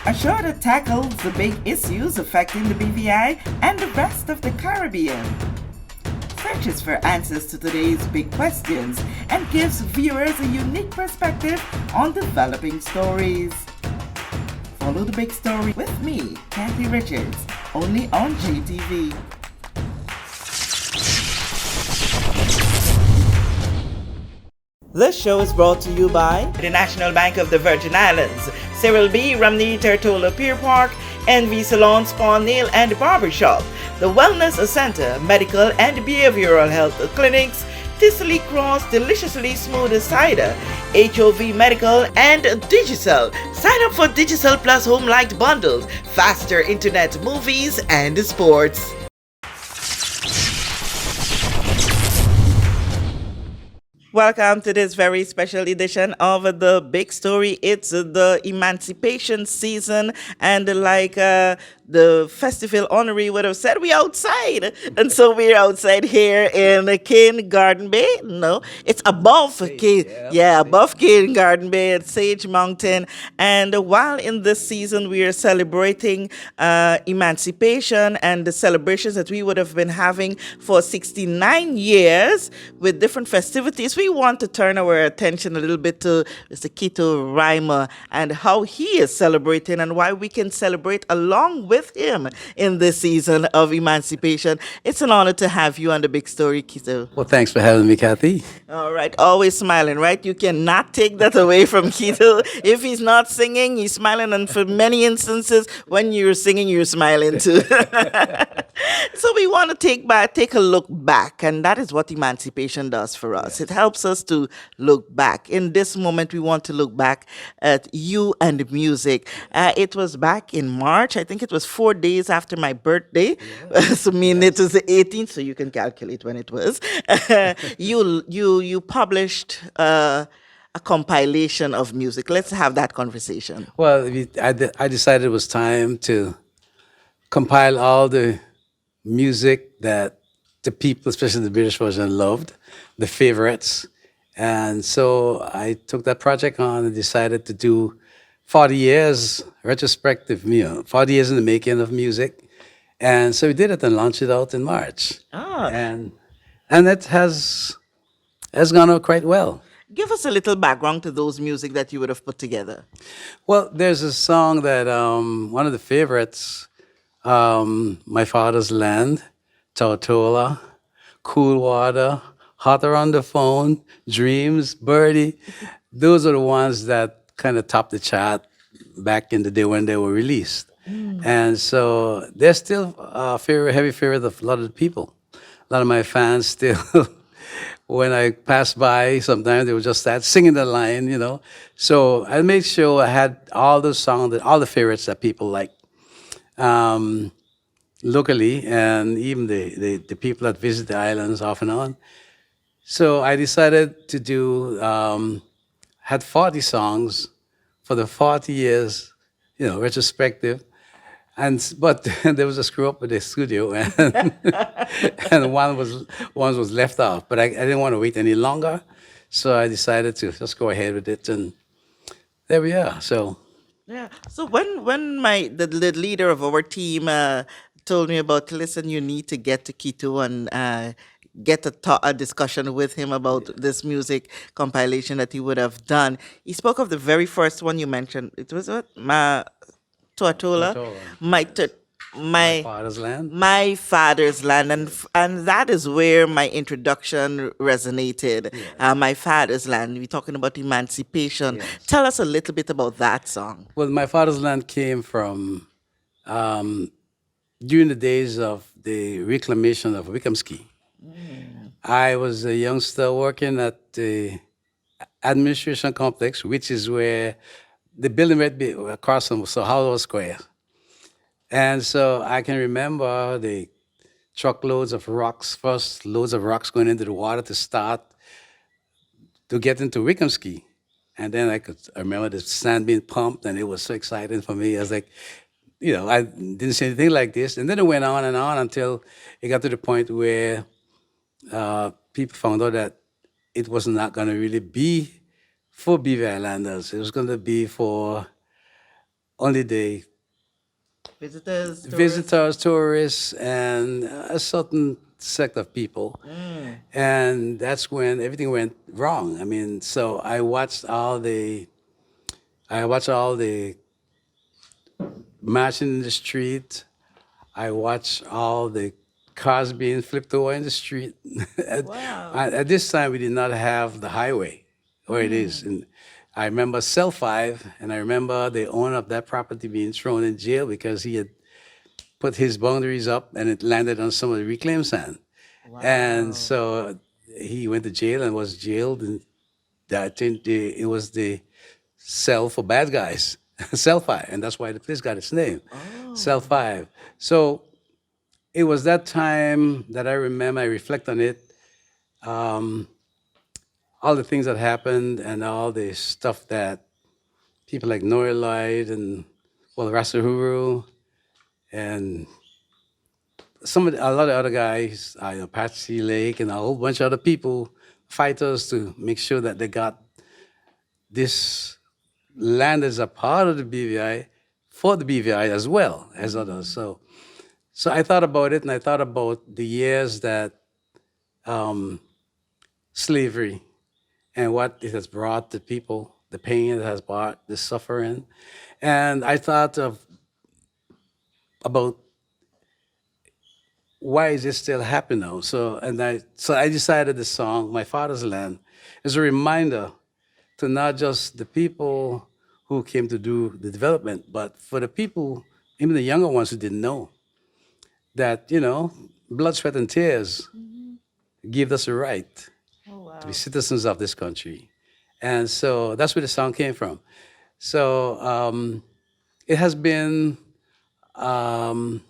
A show that tackles the big issues affecting the BVI and the rest of the Caribbean. Searches for answers to today's big questions and gives viewers a unique perspective on developing stories. Follow the big story with me, Kathy Richards, only on JTV. This show is brought to you by the National Bank of the Virgin Islands, Cyril B. Romney Tortola Pier Park, NV Salon Spa Nail and Barbershop, the Wellness Center, Medical and Behavioral Health Clinics, Ticely Cross Deliciously Smooth Cider, HOV Medical, and Digicel. Sign up for Digicel Plus Home Light Bundles, faster internet, movies, and sports. Welcome to this very special edition of The Big Story. It's the emancipation season, and like the festival honoree would have said, we outside. And so we're outside here in Cane Garden Bay. No, it's above Cane, above Cane Garden Bay at Sage Mountain. And while in this season we are celebrating emancipation and the celebrations that we would have been having for 69 years with different festivities, we want to turn our attention a little bit to Mr. Quito Rymer and how he is celebrating and why we can celebrate along with him in this season of emancipation. It's an honor to have you on The Big Story, Quito. Well, thanks for having me, Kathy. All right, always smiling, right? You cannot take that away from Quito. If he's not singing, he's smiling, and for many instances, when you're singing, you're smiling too. So we want to take a look back, and that is what emancipation does for us. It helps us to look back. In this moment, we want to look back at you and music. It was back in March. I think it was 4 days after my birthday. So it was the 18th, so you can calculate when it was. You published a compilation of music. Let's have that conversation. Well, I decided it was time to compile all the music that the people, especially the British version, loved, the favorites. And so I took that project on and decided to do 40 years retrospective, 40 years in the making of music. And so we did it and launched it out in March. And it has gone out quite well. Give us a little background to those music that you would have put together. Well, there's a song that one of the favorites, My Father's Land, Tortola, Cool Water, Hotter on the Phone, Dreams, Birdie. Those are the ones that kind of topped the chart back in the day when they were released. And so they're still a heavy favorite of a lot of the people. A lot of my fans still, when I pass by, sometimes they would just start singing the line. So I made sure I had all the songs, all the favorites that people like. Locally, and even the people that visit the islands off and on. So I decided to do, had 40 songs for the 40 years, retrospective. But there was a screw up with the studio, and one was left off. But I didn't want to wait any longer, so I decided to just go ahead with it, and there we are. So. Yeah. So when the leader of our team told me about, listen, you need to get to Quito and get a discussion with him about this music compilation that he would have done. He spoke of the very first one you mentioned. It was what? Tortola. My Father's Land. My Father's Land, and that is where my introduction resonated. My Father's Land. We're talking about emancipation. Yes. Tell us a little bit about that song. Well, My Father's Land came from during the days of the reclamation of Wickamski. I was a youngster working at the administration complex, which is where the building right across from Howard Square. And so I can remember the truckloads of rocks, first loads of rocks going into the water to get into Wickamski. And then I remember the sand being pumped, and it was so exciting for me. I was like, I didn't see anything like this. And then it went on and on until it got to the point where people found out that it was not going to really be for BV Islanders. It was going to be for only the Visitors, tourists. visitors, tourists, and a certain sect of people. Mm. And that's when everything went wrong. I mean, so I watched all the marching in the street. I watched all the cars being flipped over in the street. at, Wow. at this time, we did not have the highway where it is. And I remember Cell 5, and I remember the owner of that property being thrown in jail because he had put his boundaries up and it landed on some of the reclaimed sand. And Wow. so he went to jail and was jailed. And I think it was the cell for bad guys, Cell 5. And that's why the place got its name, Cell Oh. 5. So it was that time that I remember, I reflect on it, um, all the things that happened and all the stuff that people like Noah Lloyd and, well, Rasahuru and a lot of other guys, Patsy Lake and a whole bunch of other people, fighters to make sure that they got this land as a part of the BVI for the BVI as well as others. So I thought about it and I thought about the years that um, slavery and what it has brought to people, the pain it has brought, the suffering. And I thought about why is this still happening now? So I decided the song, My Father's Land, is a reminder to not just the people who came to do the development, but for the people, even the younger ones who didn't know, that, blood, sweat, and tears give us a right Oh, to be wow. citizens of this country. And so that's where the song came from. So it has been, um,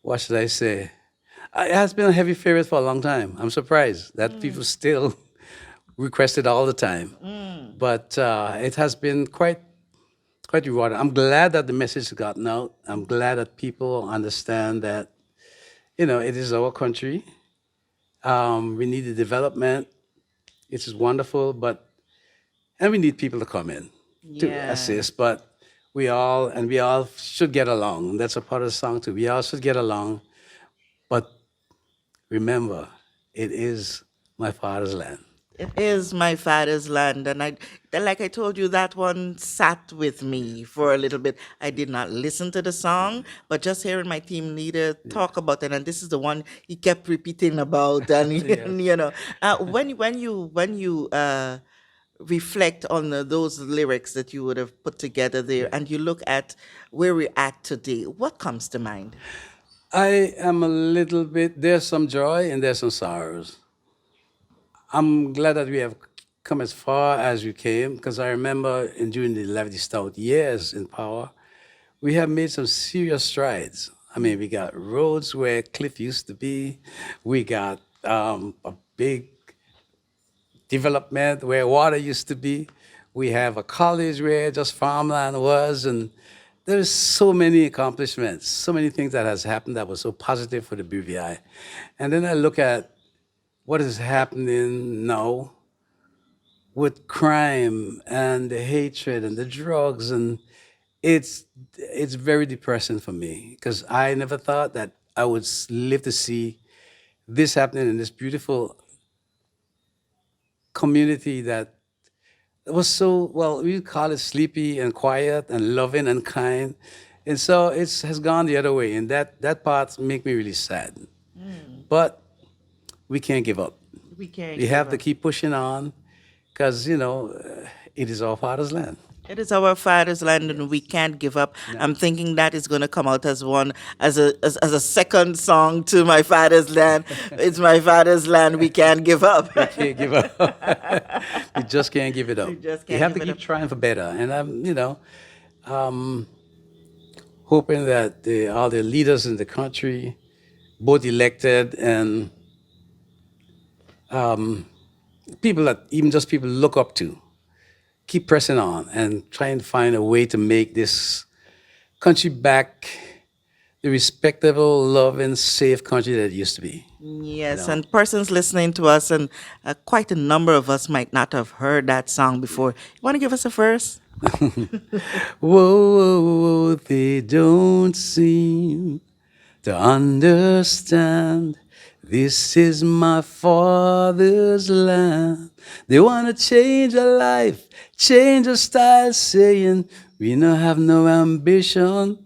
what should I say? It has been a heavy favorite for a long time. I'm surprised that people still request it all the time. Mm. But it has been quite rewarding. I'm glad that the message has gotten out. I'm glad that people understand that, it is our country. We need the development. It is wonderful, and we need people to come in to Yes. assist. But we all should get along. That's a part of the song too. We all should get along. But remember, it is my father's land. It is my father's land, and like I told you, that one sat with me for a little bit. I did not listen to the song, but just hearing my team leader talk about it, and this is the one he kept repeating about, and Yes. when you reflect on those lyrics that you would have put together there, Yeah. and you look at where we're at today, what comes to mind? I am a little bit, there's some joy and there's some sorrows. I'm glad that we have come as far as we came because I remember during the Levity Stout years in power, we have made some serious strides. I mean, we got roads where cliff used to be. We got a big development where water used to be. We have a college where just farmland was, and there's so many accomplishments, so many things that has happened that was so positive for the BVI. And then I look at what is happening now with crime and the hatred and the drugs, and it's it's very depressing for me because I never thought that I would live to see this happening in this beautiful community that was so, well, we call it sleepy and quiet and loving and kind, and so it has gone the other way, and that part make me really sad. Mm, But we can't give up. we can't We give have to up. keep pushing on because it is our father's land. It is our father's land, and we can't give up. No, I'm thinking that is going to come out as one, as a second song to my father's land. It's my father's land. We can't give up. we can't give up. We just can't give it up. We just We can't have give to it keep up. trying for better. And I'm hoping that all the leaders in the country, both elected and people that even just people look up to, keep pressing on and try and find a way to make this country back the respectable, loving, safe country that it used to be. You Yes, know. and persons listening to us, and quite a number of us might not have heard that song before. You want to give us a verse? Whoa, whoa, whoa, they don't seem to understand. This is my father's land. They want to change our life, change our style, saying we no have no ambition,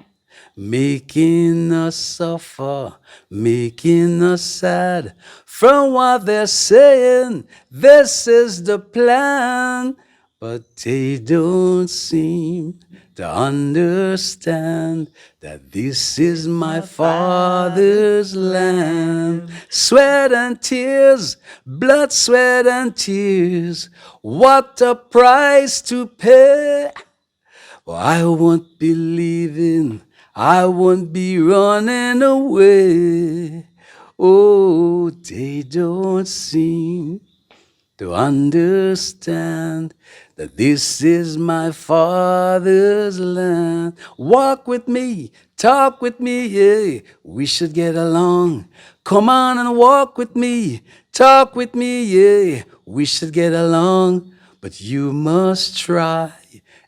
making us suffer, making us sad. From what they're saying, this is the plan. But they don't seem to understand that this is my My father's father's land. land. Sweat and tears, blood, sweat and tears. What a price to pay. Well, I won't be leaving, I won't be running away. Oh, they don't seem to understand that this is my father's land. Walk with me, talk with me, yeah. We should get along. Come on and walk with me, talk with me, yeah. We should get along, but you must try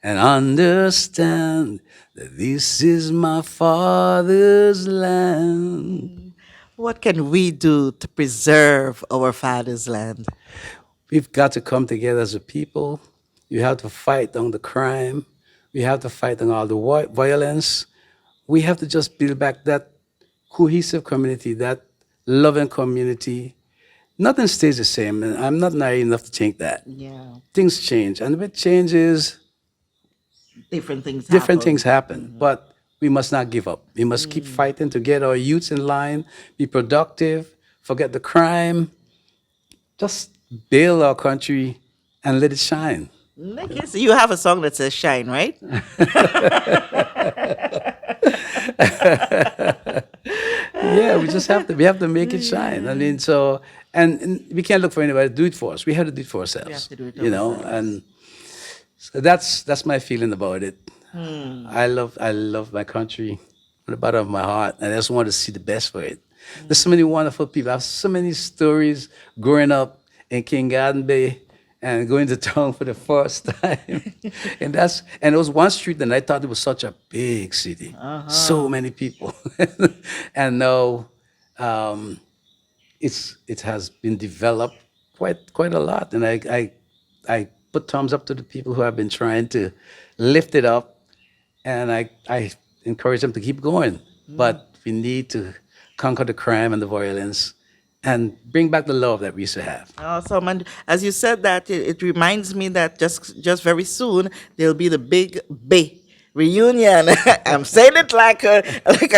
and understand that this is my father's land. What can we do to preserve our father's land? We've got to come together as a people. You have to fight on the crime. We have to fight on all the violence. We have to just build back that cohesive community, that loving community. Nothing stays the same, and I'm not naive enough to think that. Yeah, Things change, and with changes, different things different things happen. happen. But we must not give up. We must keep fighting to get our youths in line, be productive, forget the crime, just build our country and let it shine. Nikki, so you have a song that says "Shine," right? Yeah, we have to make it shine. I mean, so and we can't look for anybody to do it for us. We have to do it for We have ourselves. to do it You know, ourselves. and so that's my feeling about it. I love my country from the bottom of my heart, and I just want to see the best for it. There's so many wonderful people. I have so many stories growing up in King Garden Bay and going to town for the first time. And it was one street and I thought it was such a big city. So many people. And now um, it has been developed quite a lot. And I put thumbs up to the people who have been trying to lift it up, and I encourage them to keep going. But we need to conquer the crime and the violence and bring back the love that we used to have. Awesome. And as you said that, it reminds me that just very soon there'll be the Big Bay reunion. I'm saying it like a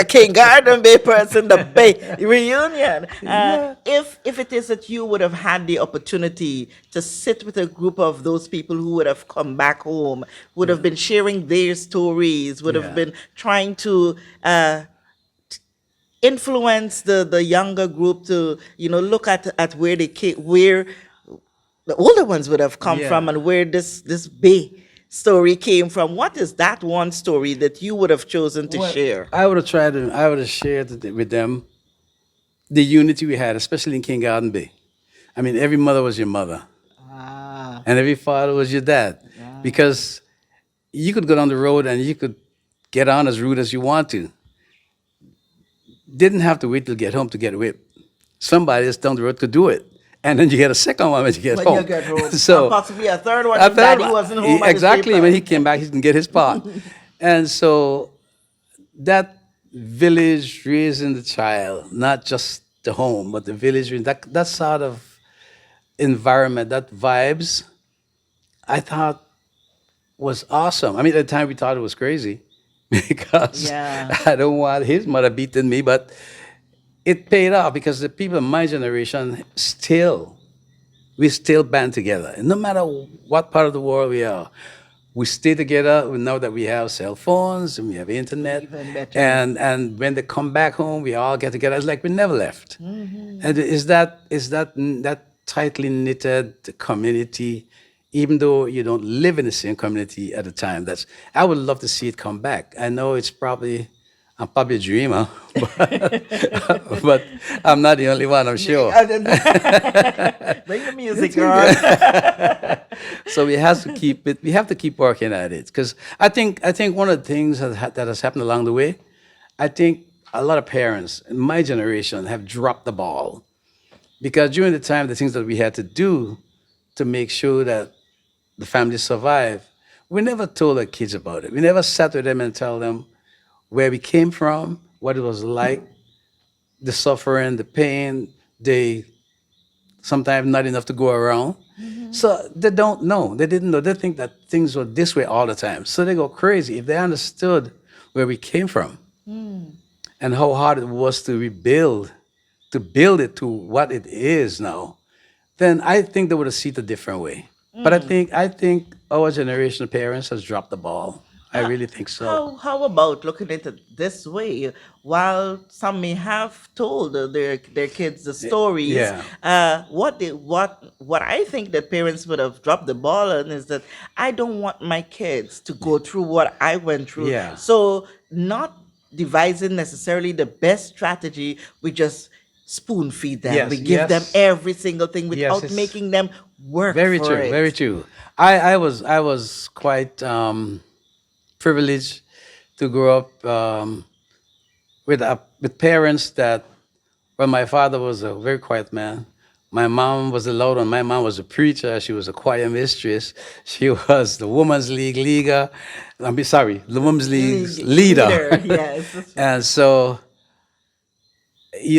King Garden Bay person, the Bay reunion. Yeah. If it is that you would have had the opportunity to sit with a group of those people who would have come back home, would have been sharing their stories, would have Yeah. been trying to influence the younger group to look at where they came, where the older ones would have come Yeah. from, and where this Bay story came from. What is that one story that you would have chosen to Well, share? I would have shared with them the unity we had, especially in King Garden Bay. I mean, every mother was your mother, Ah, and every father was your dad, because you could go down the road and you could get on as rude as you want to. Didn't have to wait till get home to get whipped. Somebody else down the road could do it, and then you get a second one when you get when you home. get home, and So possibly a third one I if daddy thought wasn't home at the same exactly when he time. came back, he can get his part. And so that village raising the child, not just the home, but the village, that sort of environment, that vibes, I thought was awesome. I mean, at the time we thought it was crazy because Yeah. I don't want his mother beating me, but it paid off because the people in my generation we still band together. And no matter what part of the world we are, we stay together. We know that we have cell phones and we have internet. Even better. And when they come back home, we all get together. It's like we never left. And that tightly knitted community, even though you don't live in the same community at the time. That's I would love to see it come back. I know it's probably I'm probably a dreamer, but I'm not the only one, I'm sure. Bring the It's music been on. good. So we have to keep it. We have to keep working at it because I think one of the things that has happened along the way, I think a lot of parents in my generation have dropped the ball because during the time the things that we had to do to make sure that the family survive, we never told our kids about it. We never sat with them and tell them where we came from, what it was like, the suffering, the pain, they sometimes not enough to go around. So they don't know. They didn't know. They think that things were this way all the time. So they go crazy. If they understood where we came from and how hard it was to rebuild, to build it to what it is now, then I think they would have seen it a different way. But I think our generation of parents has dropped the ball. I Uh, really think so. how about looking at it this way? While some may have told their kids the stories, Yeah. what I think that parents would have dropped the ball on is that I don't want my kids to go through what I went through. Yeah. So not devising necessarily the best strategy, we just spoon feed them. We Yes, give them yes. every single thing Yes, without it's making them work very for true, very it. true. I was quite privileged to grow up with parents that, well, my father was a very quiet man. My mom was a loud one. My mom was a preacher. She was a choir mistress. She was the women's league leader. Sorry, the women's league's leader. Leader, yes. And so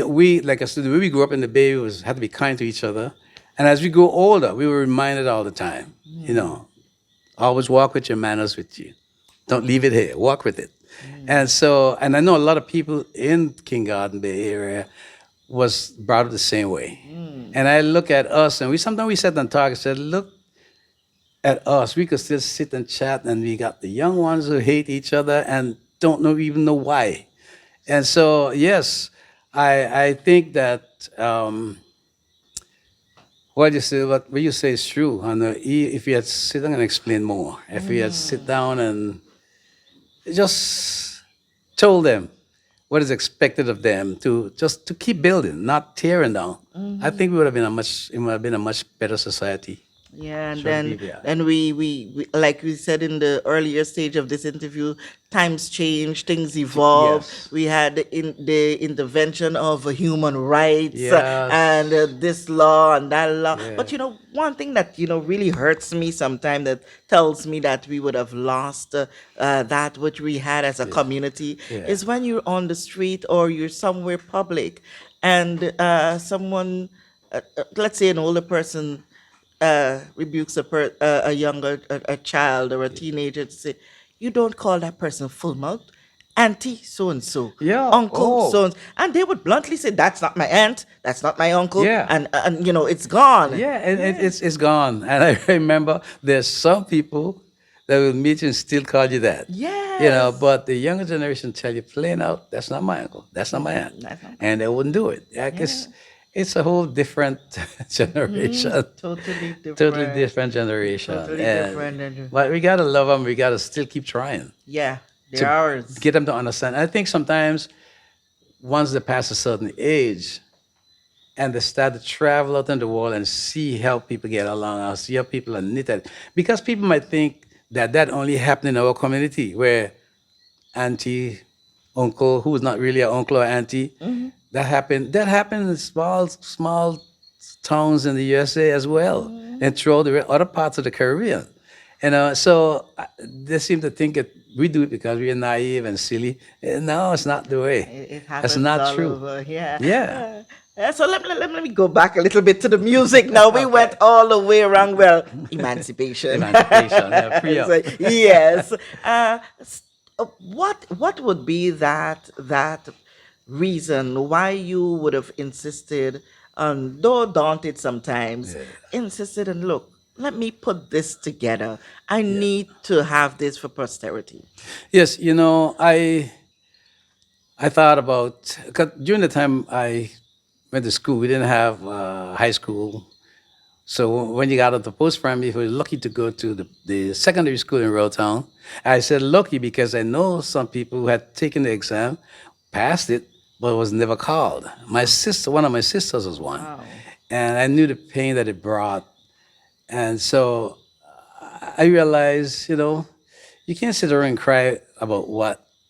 we, like I said, the way we grew up in the Bay was had to be kind to each other. And as we grow older, we were reminded all the time, always walk with your manners with you. Don't leave it here. Walk with it. And so, and I know a lot of people in King Garden Bay area was brought up the same way. And I look at us, and we sometimes we sat and talk and said, look at us. We could still sit and chat, and we got the young ones who hate each other and don't even know why. And so, yes, I think that what you say is true. And if you had sit down and explain more, if we had sit down and just told them what is expected of them to just to keep building, not tearing down, I think we would have been it would have been a much better society. Yeah, and Sure, then yeah. then we like we said in the earlier stage of this interview, times change, things evolve. Yes. We had the intervention of human rights and Yes. this law and that law. Yeah. But one thing that really hurts me sometimes, that tells me that we would have lost that which we had as a Yeah. community, Yeah. is when you're on the street or you're somewhere public and someone, let's say an older person, rebukes a younger a child or a teenager to say, "You don't call that person full mouth, auntie so and so, Yeah. uncle Oh. so and they would bluntly say, "That's not my aunt, that's not my uncle," Yeah. and it's gone. Yeah, it's gone. And I remember there's some people that will meet you and still call you that. Yes. But the younger generation tell you plain out, that's not my uncle, that's not my aunt. That's not And they wouldn't do it. Like Yeah. it's a whole different generation. Totally Totally different. different generation. Totally And different. And, but we gotta love them, we gotta still keep trying yeah, they're to ours. get them to understand. I think sometimes once they pass a certain age, and they start to travel out in the world and see how people get along, and see how people are knitted. Because people might think that that only happened in our community, where auntie, uncle, who's not really an uncle or auntie, that happened. That happened in small towns in the USA as well, and throughout the other parts of the Caribbean. So they seem to think that we do it because we are naive and silly. No, it's not the way. It That's happens not all true. over. Yeah. Yeah. So let me go back a little bit to the music now. We went all the way around. Well, emancipation. Emancipation. Yeah, free up. So, yes. What would be that reason why you would have insisted on, though daunted sometimes, Yeah. insisted on, look, let me put this together. I Yeah. need to have this for posterity. Yes, I thought about, cause during the time I went to school, we didn't have high school, So when you got out the post primary, we were lucky to go to the secondary school in Royal Town. I said lucky because I know some people who had taken the exam, passed it, but was never called. My sister, one of my sisters was one. Wow. And I knew the pain that it brought. And so I realized, you can't sit there and cry about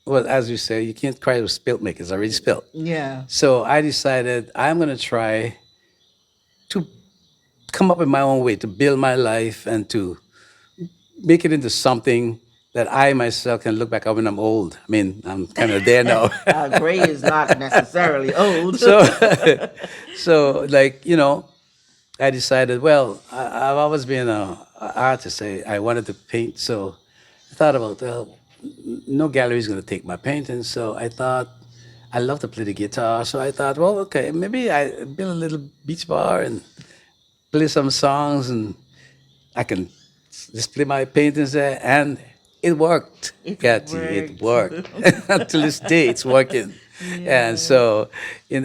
well, as you say, you can't cry with spilt milk. It's already spilt. Yeah. So I decided I'm going to try to come up with my own way to build my life and to make it into something that I myself can look back at when I'm old. I mean, I'm kind of there now. Gray is not necessarily old. so, so like I decided. Well, I've always been a artist. I wanted to paint, so I thought about well, no gallery is going to take my painting. So I thought I love to play the guitar. So I thought, well, okay, maybe I build a little beach bar and play some songs, and I can display my paintings there. And it worked, It Kathy. It worked. worked. Until this day, it's working. And Yeah. so, in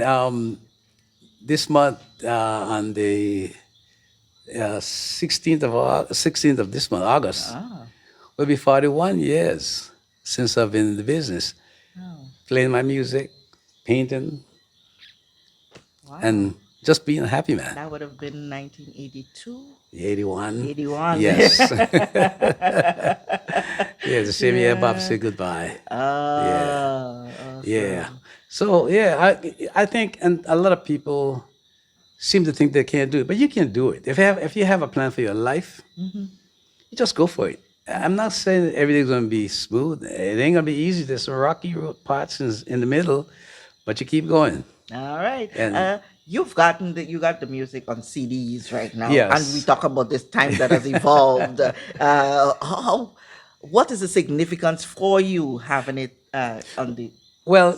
this month, on the 16th of this month, August, Ah. will be 41 years since I've been in the business, Oh. playing my music, painting, Wow. and just being a happy man. That would have been 1982, 81. 81. Yes. Yeah, the same year Bob Yeah. said goodbye. Yeah. Ah, Yeah. awesome. So yeah, I think, and a lot of people seem to think they can't do it, but you can do it. If you have a plan for your life, you just go for it. I'm not saying that everything's gonna be smooth. It ain't gonna be easy. There's some rocky road parts in the middle, but you keep going. All right. And You got the music on CDs right now, and we yes, talk about this time that has evolved. What is the significance for you having it on the? well,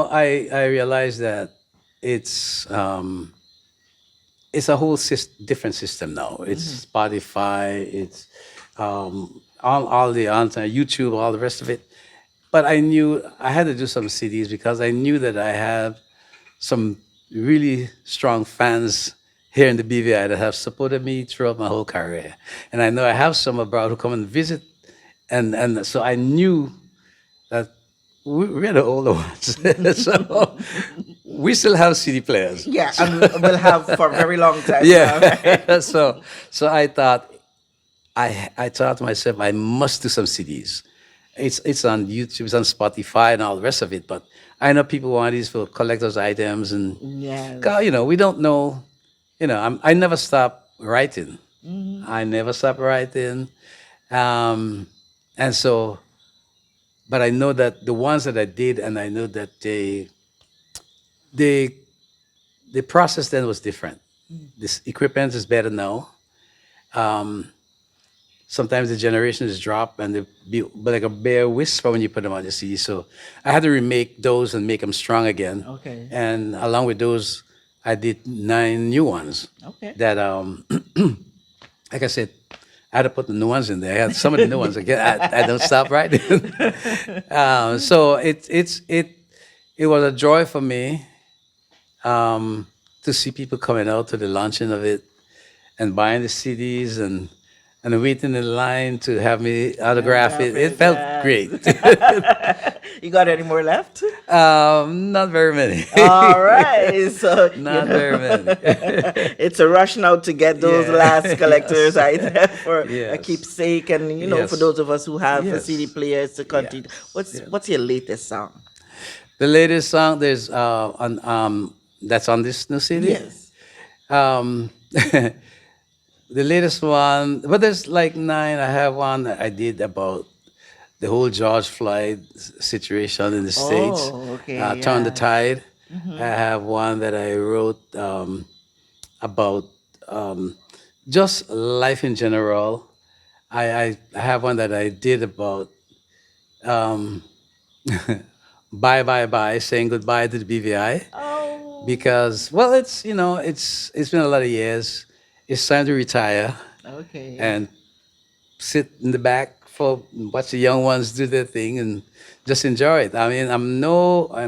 I realize that it's um, it's a whole different system now. It's Spotify, it's all the on YouTube, all the rest of it. But I knew I had to do some CDs because I knew that I have some really strong fans here in the BVI that have supported me throughout my whole career, and I know I have some abroad who come and visit, and so I knew that we're the older ones, so we still have CD players. Yeah, and we'll have for a very long time now. Yeah. So I thought I thought to myself I must do some CDs. It's on YouTube, it's on Spotify, and all the rest of it. But I know people want these for collectors' items, and Yes. God, we don't know. I never stop writing. I never stop writing, um, and so. But I know that the ones that I did, and I know that they the process then was different. This equipment is better now. Um, Sometimes the generations drop and they be like a bare whisper when you put them on the CD. So I had to remake those and make them strong again. Okay. And along with those, I did 9 new ones Okay. that, like I said, I had to put the new ones in there. I had some of the new ones again. I don't stop writing. So it was a joy for me to see people coming out to the launching of it and buying the CDs and waiting in line to have me autograph it. It felt great. You got any more left? Not very many. All right. So, Not very many. it's a rush now to get those Yeah. last collectors Yes. items for a Yes. keepsake, and for Yes. those of us who have Yes. CD players to continue. What's your latest song? The latest song there's that's on this new CD. Yes. Um, the latest one, but there's like 9. I have one that I did about the whole George Floyd situation in the States, Oh, okay, Turn the yeah. Tide. I have one that I wrote about just life in general. I have one that I did about um, bye, bye, bye, saying goodbye to the BVI Oh, because, well, it's been a lot of years. It's time to retire okay. and sit in the back for watch the young ones do their thing and just enjoy it. I mean, I'm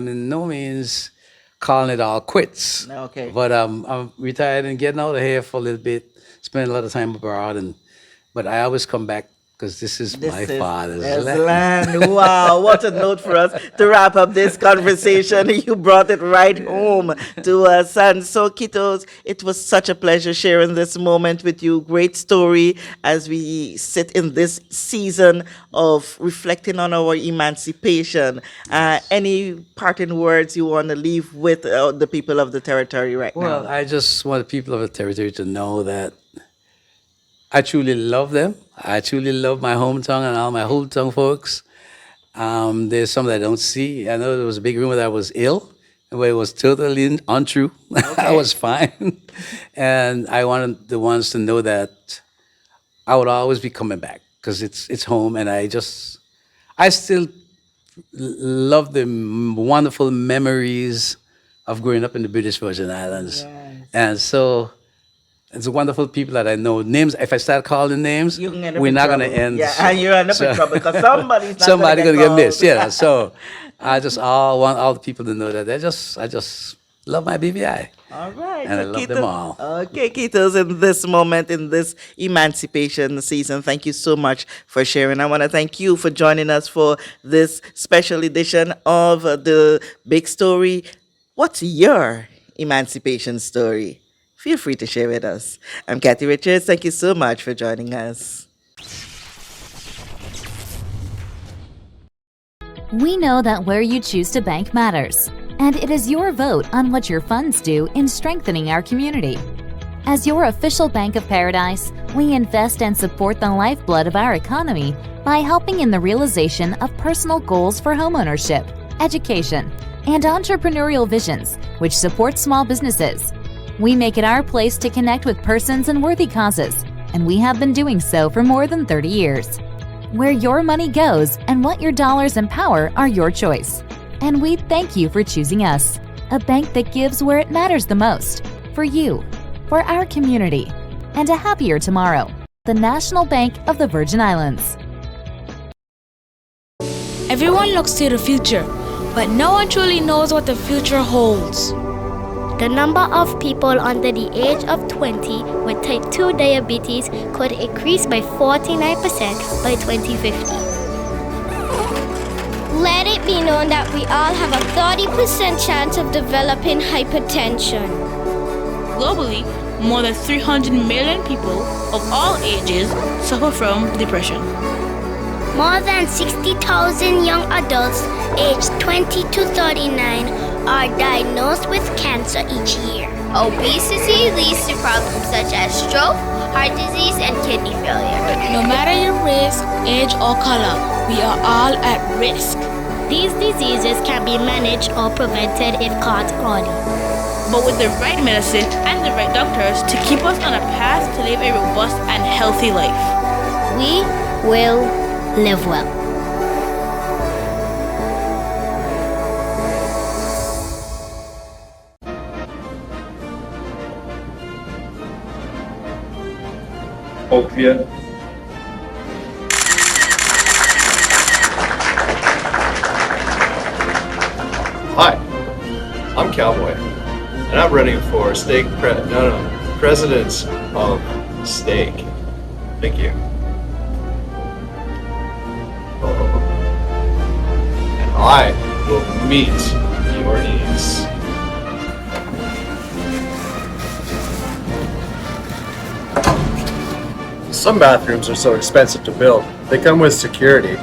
in no means calling it all quits, Okay. but I'm retired and getting out of here for a little bit spend a lot of time abroad, but I always come back because this is my This is father's his land. land. Wow, what a note for us to wrap up this conversation. You brought it right home to us. And so, Kitos, it was such a pleasure sharing this moment with you. Great story as we sit in this season of reflecting on our emancipation. Any parting words you want to leave with the people of the territory right Well, now? I just want the people of the territory to know that I truly love them. I truly love my hometown and all my hometown folks. There's some that I don't see. I know there was a big rumor that I was ill, but it was totally untrue. I Okay. was fine. And I wanted the ones to know that I would always be coming back because it's home. And I still love the wonderful memories of growing up in the British Virgin Islands. Yes. And so it's wonderful people that I know. Names, if I start calling names, You can end up we're in not going to trouble. end the Yeah, and show. you end up in So trouble because somebody's not going to somebody get going to get missed. called. Yeah. So I just all want all the people to know that I just love my BVI. All right. And I So love them Keto, all. okay, Ketos, in this moment, in this emancipation season, thank you so much for sharing. I want to thank you for joining us for this special edition of the Big Story. What's your emancipation story? Feel free to share with us. I'm Kathy Richards. Thank you so much for joining us. We know that where you choose to bank matters, and it is your vote on what your funds do in strengthening our community. As your official Bank of Paradise, we invest and support the lifeblood of our economy by helping in the realization of personal goals for homeownership, education, and entrepreneurial visions, which support small businesses. We make it our place to connect with persons and worthy causes, and we have been doing so for more than 30 years. Where your money goes and what your dollars empower are your choice. And we thank you for choosing us, a bank that gives where it matters the most, for you, for our community, and a happier tomorrow. The National Bank of the Virgin Islands. Everyone looks to the future, but no one truly knows what the future holds. The number of people under the age of 20 with type 2 diabetes could increase by 49% by 2050. Let it be known that we all have a 30% chance of developing hypertension. Globally, more than 300 million people of all ages suffer from depression. More than 60,000 young adults aged 20 to 39 are diagnosed with cancer each year. Obesity leads to problems such as stroke, heart disease, and kidney failure. No matter your race, age, or color, we are all at risk. These diseases can be managed or prevented if caught early. But with the right medicine and the right doctors to keep us on a path to live a robust and healthy life. We will live well. Opiate. Hi, I'm Cowboy, and I'm running for president of Steak. Thank you. And I will meet your needs. Some bathrooms are so expensive to build, they come with security.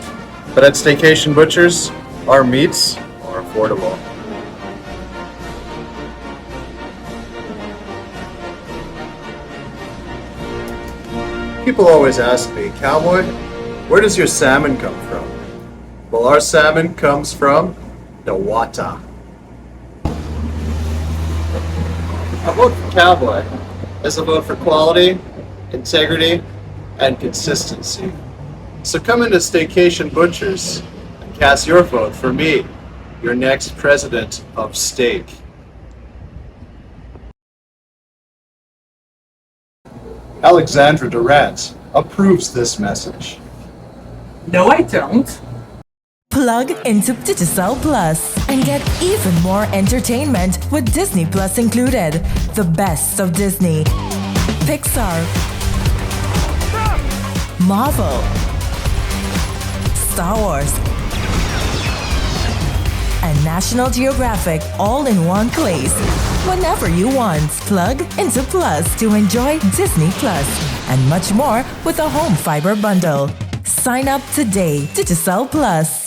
But at Staycation Butchers, our meats are affordable. People always ask me, Cowboy, where does your salmon come from? Well, our salmon comes from the water. A vote for Cowboy is a vote for quality, integrity, and consistency. So come into Staycation Butchers and cast your vote for me, your next president of steak. Alexandra Durant approves this message. No, I don't. Plug into Digicel Plus and get even more entertainment with Disney Plus included. The best of Disney. Pixar, Marvel, Star Wars, and National Geographic all in one place. Whenever you want, plug into Plus to enjoy Disney Plus and much more with a home fiber bundle. Sign up today. Digicel Plus.